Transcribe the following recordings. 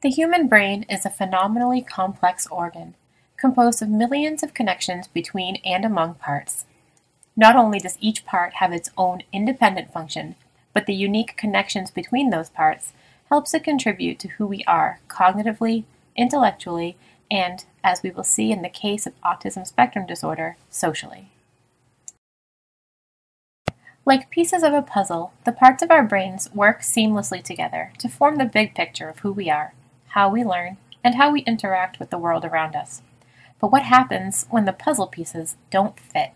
The human brain is a phenomenally complex organ, composed of millions of connections between and among parts. Not only does each part have its own independent function, but the unique connections between those parts helps it contribute to who we are cognitively, intellectually, and, as we will see in the case of autism spectrum disorder, socially. Like pieces of a puzzle, the parts of our brains work seamlessly together to form the big picture of who we are, how we learn, and how we interact with the world around us. But what happens when the puzzle pieces don't fit?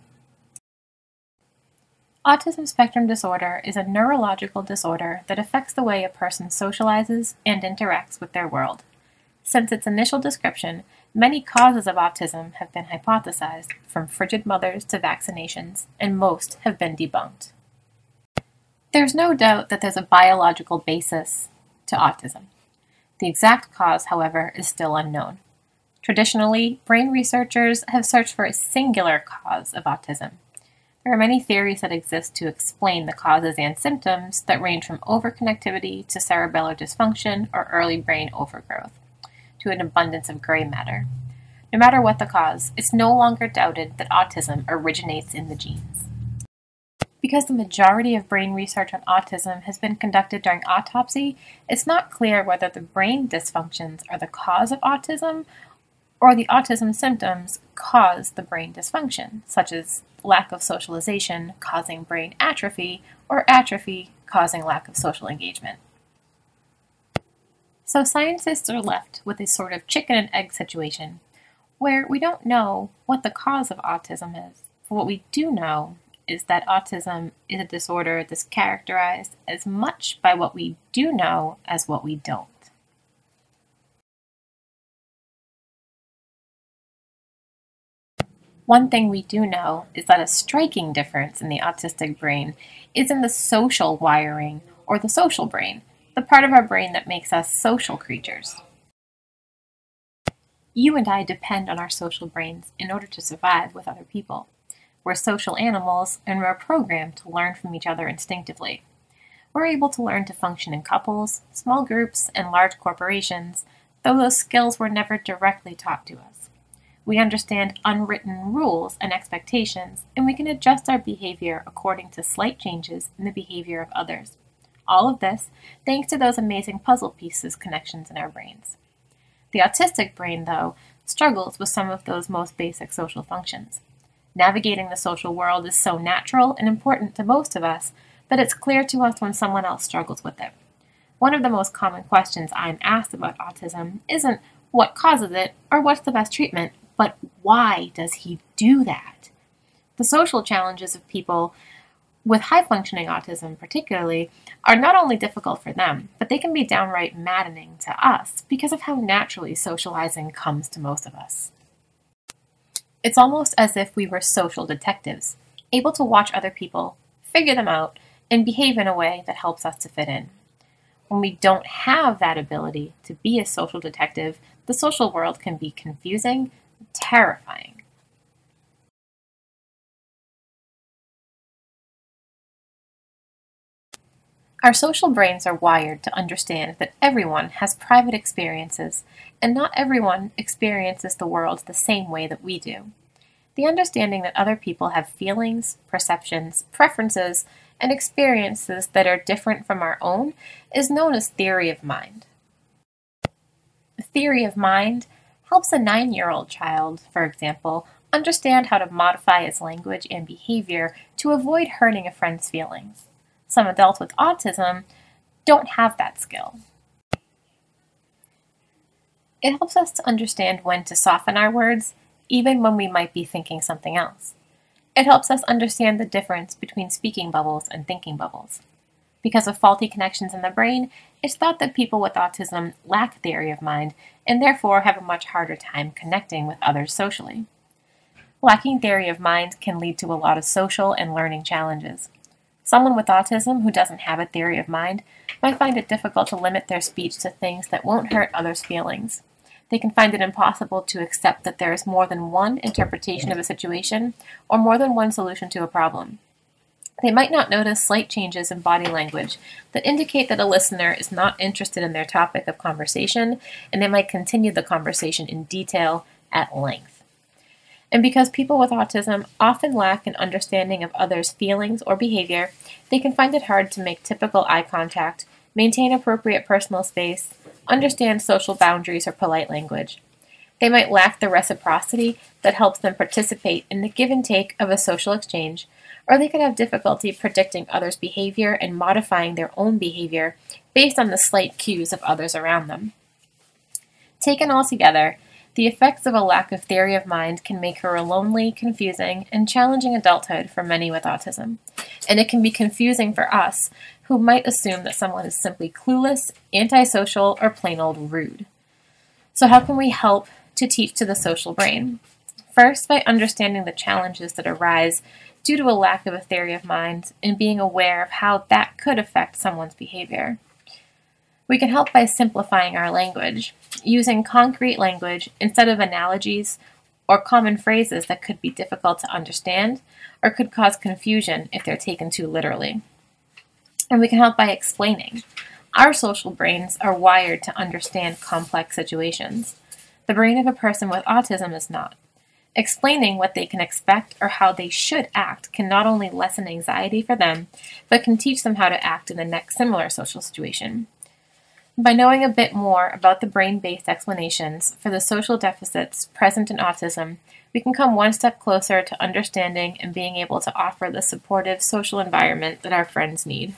Autism spectrum disorder is a neurological disorder that affects the way a person socializes and interacts with their world. Since its initial description, many causes of autism have been hypothesized, from frigid mothers to vaccinations, and most have been debunked. There's no doubt that there's a biological basis to autism. The exact cause, however, is still unknown. Traditionally, brain researchers have searched for a singular cause of autism. There are many theories that exist to explain the causes and symptoms that range from overconnectivity to cerebellar dysfunction or early brain overgrowth, to an abundance of gray matter. No matter what the cause, it's no longer doubted that autism originates in the genes. Because the majority of brain research on autism has been conducted during autopsy, it's not clear whether the brain dysfunctions are the cause of autism or the autism symptoms cause the brain dysfunction, such as lack of socialization causing brain atrophy or atrophy causing lack of social engagement. So scientists are left with a sort of chicken and egg situation where we don't know what the cause of autism is. But what we do know is that autism is a disorder that's characterized as much by what we do know as what we don't. One thing we do know is that a striking difference in the autistic brain is in the social wiring, or the social brain, the part of our brain that makes us social creatures. You and I depend on our social brains in order to survive with other people. We're social animals, and we're programmed to learn from each other instinctively. We're able to learn to function in couples, small groups, and large corporations, though those skills were never directly taught to us. We understand unwritten rules and expectations, and we can adjust our behavior according to slight changes in the behavior of others. All of this thanks to those amazing puzzle pieces connections in our brains. The autistic brain, though, struggles with some of those most basic social functions. Navigating the social world is so natural and important to most of us that it's clear to us when someone else struggles with it. One of the most common questions I'm asked about autism isn't what causes it or what's the best treatment, but why does he do that? The social challenges of people with high-functioning autism particularly are not only difficult for them, but they can be downright maddening to us because of how naturally socializing comes to most of us. It's almost as if we were social detectives, able to watch other people, figure them out, and behave in a way that helps us to fit in. When we don't have that ability to be a social detective, the social world can be confusing and terrifying. Our social brains are wired to understand that everyone has private experiences, and not everyone experiences the world the same way that we do. The understanding that other people have feelings, perceptions, preferences, and experiences that are different from our own is known as theory of mind. A theory of mind helps a 9-year-old child, for example, understand how to modify his language and behavior to avoid hurting a friend's feelings. Some adults with autism don't have that skill. It helps us to understand when to soften our words, even when we might be thinking something else. It helps us understand the difference between speaking bubbles and thinking bubbles. Because of faulty connections in the brain, it's thought that people with autism lack theory of mind and therefore have a much harder time connecting with others socially. Lacking theory of mind can lead to a lot of social and learning challenges. Someone with autism who doesn't have a theory of mind might find it difficult to limit their speech to things that won't hurt others' feelings. They can find it impossible to accept that there is more than one interpretation of a situation or more than one solution to a problem. They might not notice slight changes in body language that indicate that a listener is not interested in their topic of conversation, and they might continue the conversation in detail at length. And because people with autism often lack an understanding of others' feelings or behavior, they can find it hard to make typical eye contact, maintain appropriate personal space, understand social boundaries or polite language. They might lack the reciprocity that helps them participate in the give and take of a social exchange, or they could have difficulty predicting others' behavior and modifying their own behavior based on the slight cues of others around them. Taken all together, the effects of a lack of theory of mind can make for a lonely, confusing, and challenging adulthood for many with autism. And it can be confusing for us, who might assume that someone is simply clueless, antisocial, or plain old rude. So how can we help to teach to the social brain? First, by understanding the challenges that arise due to a lack of a theory of mind and being aware of how that could affect someone's behavior. We can help by simplifying our language, using concrete language instead of analogies or common phrases that could be difficult to understand or could cause confusion if they're taken too literally. And we can help by explaining. Our social brains are wired to understand complex situations. The brain of a person with autism is not. Explaining what they can expect or how they should act can not only lessen anxiety for them, but can teach them how to act in the next similar social situation. By knowing a bit more about the brain-based explanations for the social deficits present in autism, we can come one step closer to understanding and being able to offer the supportive social environment that our friends need.